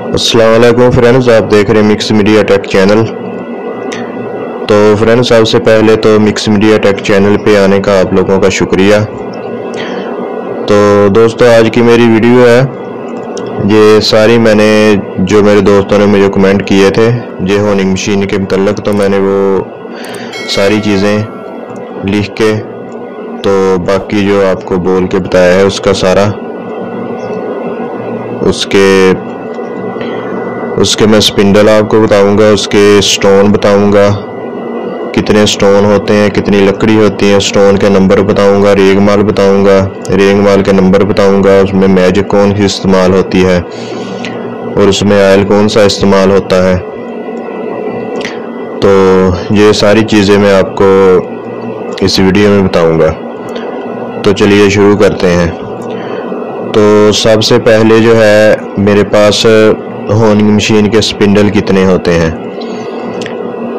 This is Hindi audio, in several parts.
अस्सलाम वालेकुम फ्रेंड्स, आप देख रहे हैं मिक्स मीडिया टेक चैनल। तो फ्रेंड्स, सबसे पहले तो मिक्स मीडिया टेक चैनल पे आने का आप लोगों का शुक्रिया। तो दोस्तों, आज की मेरी वीडियो है, ये सारी मैंने जो मेरे दोस्तों ने मुझे कमेंट किए थे ये होनिंग मशीन के मुतल्लक, तो मैंने वो सारी चीज़ें लिख के तो बाकी जो आपको बोल के बताया है उसका सारा उसके मैं स्पिंडल आपको बताऊंगा, उसके स्टोन बताऊंगा, कितने स्टोन होते हैं, कितनी लकड़ी होती है, स्टोन के नंबर बताऊंगा, रेगमाल बताऊंगा, रेगमाल के नंबर बताऊंगा, उसमें मैजिक कौन सी इस्तेमाल होती है और उसमें ऑयल कौन सा इस्तेमाल होता है। तो ये सारी चीज़ें मैं आपको इस वीडियो में बताऊंगा। तो चलिए शुरू करते हैं। तो सबसे पहले जो है मेरे पास होनिंग मशीन के स्पिंडल कितने होते हैं।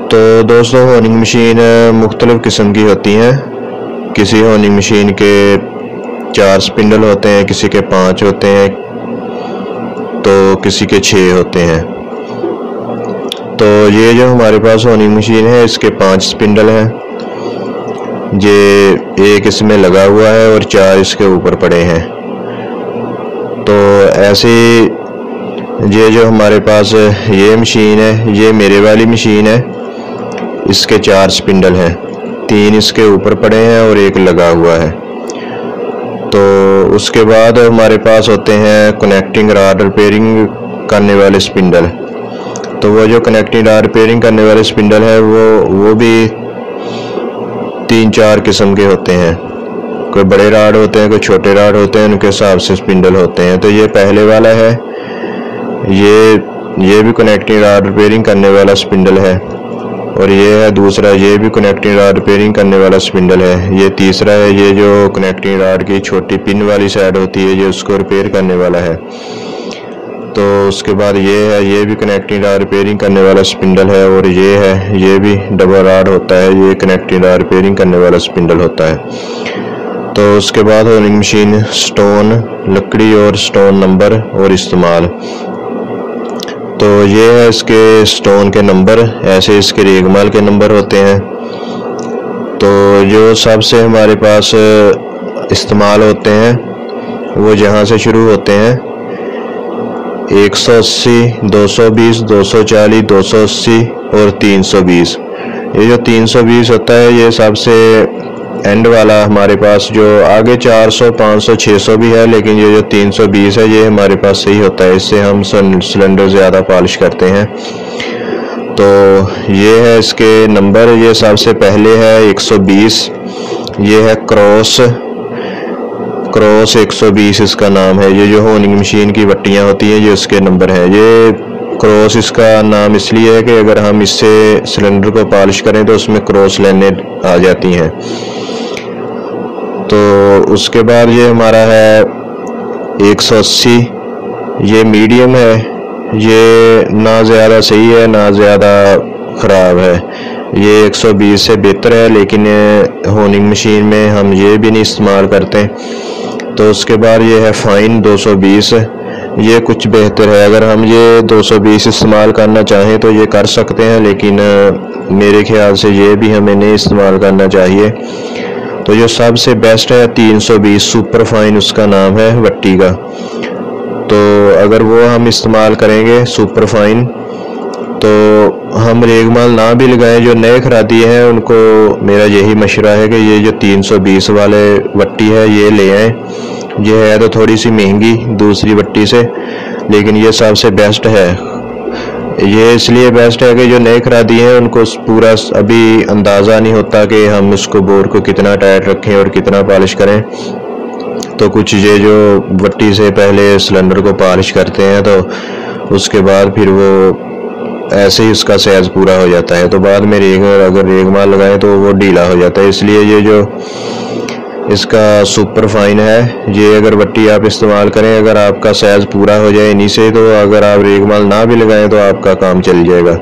तो दोस्तों, होनिंग मशीन मुख्तलिफ़ किस्म की होती हैं। किसी होनिंग मशीन के 4 स्पिंडल होते हैं, किसी के 5 होते हैं, तो किसी के 6 होते हैं। तो ये जो हमारे पास होनिंग मशीन है इसके 5 स्पिंडल हैं। ये एक इसमें लगा हुआ है और 4 इसके ऊपर पड़े हैं। तो ऐसे ये जो हमारे पास ये मशीन है, ये मेरे वाली मशीन है, इसके 4 स्पिंडल हैं, 3 इसके ऊपर पड़े हैं और 1 लगा हुआ है। तो उसके बाद हमारे पास होते हैं कनेक्टिंग रॉड रिपेयरिंग करने वाले स्पिंडल। तो वो जो कनेक्टिंग रॉड रिपेयरिंग करने वाले स्पिंडल है वो भी 3-4 किस्म के होते हैं। कोई बड़े राड होते हैं, कोई छोटे राड होते हैं, उनके हिसाब से स्पिंडल होते हैं। तो ये पहले वाला है, ये भी कनेक्टिंग रॉड रिपेयरिंग करने वाला स्पिंडल है, और ये है दूसरा, ये भी कनेक्टिंग रॉड रिपेयरिंग करने वाला स्पिंडल है। ये तीसरा है, ये जो कनेक्टिंग रॉड की छोटी पिन वाली साइड होती है, ये उसको रिपेयर करने वाला है। तो उसके बाद ये है, ये भी कनेक्टिंग रॉड रिपेयरिंग करने वाला स्पिंडल है, और ये है, ये भी डबल रॉड होता है, ये कनेक्टिंग रॉड रिपेयरिंग करने वाला स्पिंडल होता है। तो उसके बाद होनिंग मशीन स्टोन, लकड़ी और स्टोन नंबर और इस्तेमाल। तो ये है इसके स्टोन के नंबर, ऐसे इसके रेगमाल के नंबर होते हैं। तो जो सबसे हमारे पास इस्तेमाल होते हैं वो जहाँ से शुरू होते हैं 180, 220, 240, 280 और 320। ये जो 320 होता है ये सबसे एंड वाला हमारे पास, जो आगे 400, 500, 600 भी है, लेकिन ये जो 320 है ये हमारे पास सही होता है, इससे हम सिलेंडर ज़्यादा पॉलिश करते हैं। तो ये है इसके नंबर। ये सबसे पहले है 120, ये है क्रॉस 120 इसका नाम है। ये जो होनिंग मशीन की वट्टियाँ होती हैं ये उसके नंबर हैं। ये क्रॉस इसका नाम इसलिए है कि अगर हम इससे सिलेंडर को पॉलिश करें तो उसमें क्रॉस लाइनें आ जाती हैं। तो उसके बाद ये हमारा है 180, ये मीडियम है, ये ना ज़्यादा सही है ना ज़्यादा ख़राब है, ये 120 से बेहतर है, लेकिन होनिंग मशीन में हम ये भी नहीं इस्तेमाल करते। तो उसके बाद ये है फाइन 220, ये कुछ बेहतर है। अगर हम ये 220 इस्तेमाल करना चाहें तो ये कर सकते हैं, लेकिन मेरे ख्याल से ये भी हमें नहीं इस्तेमाल करना चाहिए। तो जो सबसे बेस्ट है 320 सुपर फाइन उसका नाम है वट्टी का। तो अगर वो हम इस्तेमाल करेंगे सुपर फाइन, तो हम रेगमाल ना भी लगाएं, जो नए खरादी हैं उनको मेरा यही मशवरा है कि ये जो 320 वाले वट्टी है ये ले आएँ। ये है तो थोड़ी सी महंगी दूसरी वट्टी से, लेकिन ये सबसे बेस्ट है। ये इसलिए बेस्ट है कि जो नए खरादी हैं उनको पूरा अभी अंदाज़ा नहीं होता कि हम उसको बोर को कितना टाइट रखें और कितना पॉलिश करें। तो कुछ ये जो वट्टी से पहले सिलेंडर को पॉलिश करते हैं तो उसके बाद फिर वो ऐसे ही उसका साइज़ पूरा हो जाता है, तो बाद में अगर रेगमाल लगाएं तो वो ढीला हो जाता है। इसलिए ये जो इसका सुपर फाइन है, ये अगर वट्टी आप इस्तेमाल करें, अगर आपका साइज़ पूरा हो जाए इन्हीं से, तो अगर आप रेगमाल ना भी लगाएं तो आपका काम चल जाएगा।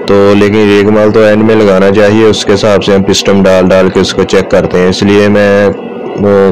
तो लेकिन रेगमाल तो एंड में लगाना चाहिए, उसके हिसाब से हम पिस्टन डाल के उसको चेक करते हैं। इसलिए मैं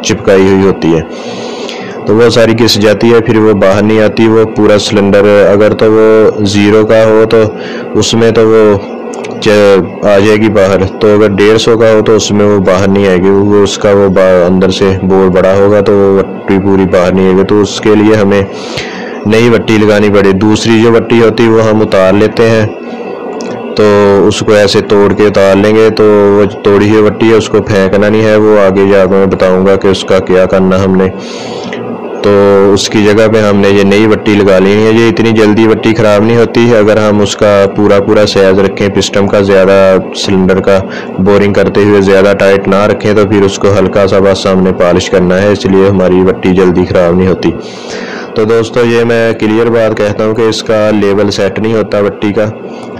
चिपकाई हुई होती है, तो वो सारी घिस जाती है, फिर वो बाहर नहीं आती। वो पूरा सिलेंडर अगर तो वो 0 का हो तो उसमें तो वो आ जाएगी बाहर, तो अगर 150 का हो तो उसमें वो बाहर नहीं आएगी, वो उसका वो अंदर से बोर बड़ा होगा तो वो वट्टी पूरी बाहर नहीं आएगी। तो उसके लिए हमें नई वट्टी लगानी पड़े। दूसरी जो वट्टी होती है वो हम उतार लेते हैं, तो उसको ऐसे तोड़ के उतार लेंगे, तो वो तोड़ी हुई वट्टी है उसको फेंकना नहीं है, वो आगे जाकर मैं बताऊंगा कि उसका क्या करना हमने। तो उसकी जगह पे हमने ये नई वट्टी लगा लेनी है। ये इतनी जल्दी वट्टी ख़राब नहीं होती है अगर हम उसका पूरा साइज रखें, पिस्टन का ज़्यादा, सिलेंडर का बोरिंग करते हुए ज़्यादा टाइट ना रखें, तो फिर उसको हल्का सा बस हमने पॉलिश करना है, इसलिए हमारी वट्टी जल्दी ख़राब नहीं होती। तो दोस्तों ये मैं क्लियर बात कहता हूँ कि इसका लेवल सेट नहीं होता वट्टी का,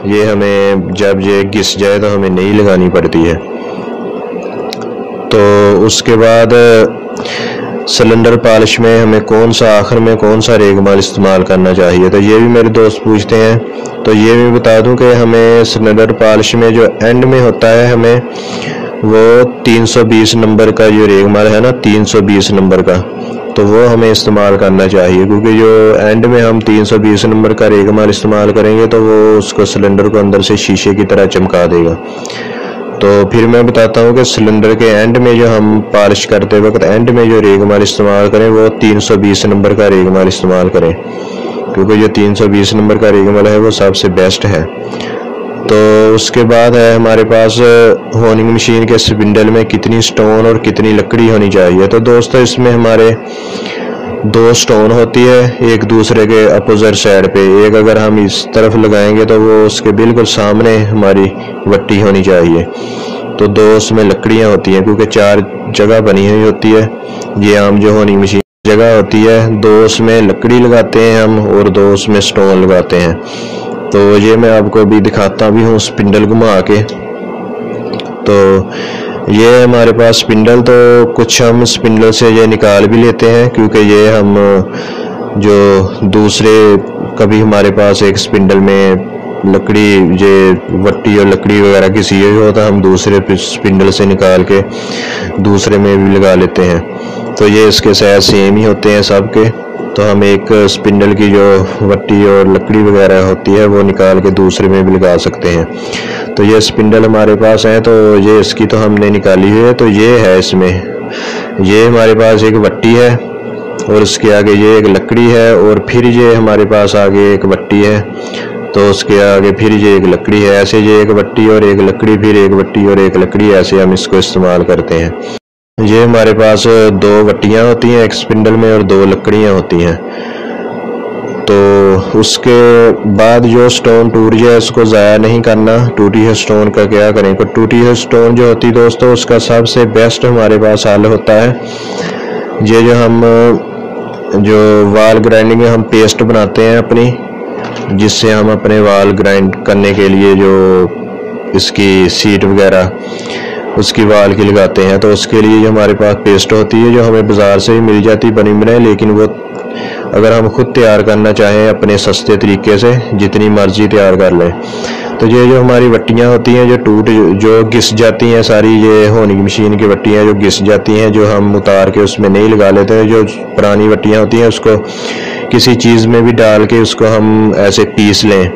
ये हमें जब ये घिस जाए तो हमें नई लगानी पड़ती है। तो उसके बाद सिलेंडर पॉलिश में हमें आखिर में कौन सा रेगमाल इस्तेमाल करना चाहिए, तो ये भी मेरे दोस्त पूछते हैं। तो ये भी बता दूं कि हमें सिलेंडर पॉलिश में जो एंड में होता है, हमें वो 320 नंबर का जो रेगमाल है ना, 320 नंबर का, तो वो हमें इस्तेमाल करना चाहिए, क्योंकि जो एंड में हम 320 नंबर का रेगमाल इस्तेमाल करेंगे तो वो उसको सिलेंडर को अंदर से शीशे की तरह चमका देगा। तो फिर मैं बताता हूँ कि सिलेंडर के एंड में जो हम पॉलिश करते वक्त एंड में जो रेगमाल इस्तेमाल करें वो 320 नंबर का रेगमाल इस्तेमाल करें, क्योंकि जो 320 नंबर का रेगमाल है वो सबसे बेस्ट है। तो उसके बाद है हमारे पास होनिंग मशीन के स्पिंडल में कितनी स्टोन और कितनी लकड़ी होनी चाहिए। तो दोस्तों इसमें हमारे 2 स्टोन होती है एक दूसरे के अपोजिट साइड पे, एक अगर हम इस तरफ लगाएंगे तो वो उसके बिल्कुल सामने हमारी वट्टी होनी चाहिए। तो 2 उसमें लकड़ियां होती हैं, क्योंकि 4 जगह बनी हुई होती है, ये आम जो होनिंग मशीन जगह होती है, 2 उसमें लकड़ी लगाते हैं हम और 2 उसमें स्टोन लगाते हैं। तो ये मैं आपको अभी दिखाता भी हूँ स्पिंडल घुमा के। तो ये हमारे पास स्पिंडल, तो कुछ हम स्पिंडल से ये निकाल भी लेते हैं, क्योंकि ये हम जो दूसरे कभी हमारे पास एक स्पिंडल में लकड़ी ये वट्टी और लकड़ी वगैरह की सी हो तो हम दूसरे स्पिंडल से निकाल के दूसरे में भी लगा लेते हैं। तो ये इसके साइज सेम ही होते हैं सबके, तो हम एक स्पिंडल की जो वट्टी और लकड़ी वगैरह होती है वो निकाल के दूसरे में भी लगा सकते हैं। तो ये स्पिंडल हमारे पास है, तो ये इसकी तो हमने निकाली हुई है। तो ये है, इसमें ये हमारे पास एक वट्टी है और उसके आगे ये एक लकड़ी है, और फिर ये हमारे पास आगे एक वट्टी है, तो उसके आगे फिर ये एक लकड़ी है। ऐसे ये एक वट्टी और एक लकड़ी, फिर एक वट्टी और एक लकड़ी, ऐसे हम इसको इस्तेमाल करते हैं। ये हमारे पास 2 वट्टियाँ होती हैं एक स्पिंडल में और 2 लकड़ियाँ होती हैं। तो उसके बाद जो स्टोन टूट जाए उसको ज़ाया नहीं करना। टूटी हुई स्टोन का क्या करें, तो टूटी हुई स्टोन जो होती है दोस्तों, उसका सबसे बेस्ट हमारे पास हल होता है, ये जो हम जो वाल ग्राइंडिंग में हम पेस्ट बनाते हैं अपनी, जिससे हम अपने वाल ग्राइंड करने के लिए जो इसकी सीट वगैरह उसकी वाल की लगाते हैं, तो उसके लिए जो हमारे पास पेस्ट होती है जो हमें बाज़ार से भी मिल जाती बनी बनाई, लेकिन वो अगर हम खुद तैयार करना चाहें अपने सस्ते तरीके से जितनी मर्जी तैयार कर लें, तो ये जो हमारी वट्टियाँ होती हैं जो घिस जाती हैं सारी, ये होनिंग मशीन की वट्टियाँ जो घिस जाती हैं, जो हम उतार के उसमें नहीं लगा लेते हैं, जो पुरानी वट्टियाँ होती हैं उसको किसी चीज़ में भी डाल के उसको हम ऐसे पीस लें,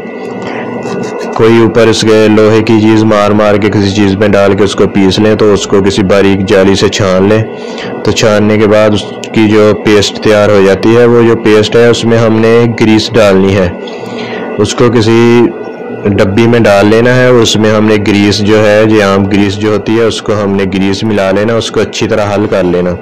कोई ऊपर इसके लोहे की चीज़ मार के किसी चीज़ में डाल के उसको पीस लें, तो उसको किसी बारीक जाली से छान लें। तो छानने के बाद उसकी जो पेस्ट तैयार हो जाती है, वो जो पेस्ट है उसमें हमने ग्रीस डालनी है, उसको किसी डब्बी में डाल लेना है, उसमें हमने ग्रीस जो है, जो आम ग्रीस जो होती है उसको हमने ग्रीस मिला लेना, उसको अच्छी तरह हल कर लेना,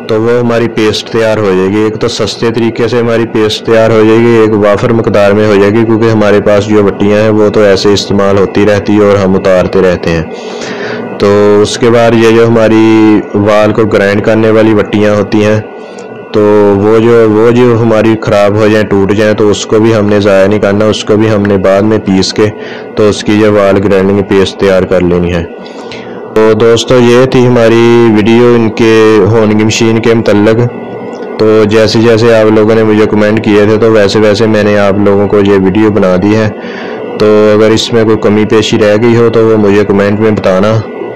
तो वो हमारी पेस्ट तैयार हो जाएगी। एक तो सस्ते तरीके से हमारी पेस्ट तैयार हो जाएगी, एक वाफर मकदार में हो जाएगी, क्योंकि हमारे पास जो वट्टियाँ हैं वो तो ऐसे इस्तेमाल होती रहती है और हम उतारते रहते हैं। तो उसके बाद ये जो हमारी वाल को ग्राइंड करने वाली वट्टियाँ होती हैं, तो वो जो हमारी ख़राब हो जाए, टूट जाए, तो उसको भी हमने ज़ाया नहीं करना, उसको भी हमने बाद में पीस के तो उसकी जो वाल ग्राइंडिंग पेस्ट तैयार कर लेनी है। तो दोस्तों ये थी हमारी वीडियो इनके होनिंग मशीन के मतलब। तो जैसे जैसे आप लोगों ने मुझे कमेंट किए थे, तो वैसे वैसे मैंने आप लोगों को ये वीडियो बना दी है। तो अगर इसमें कोई कमी पेशी रह गई हो तो वो मुझे कमेंट में बताना,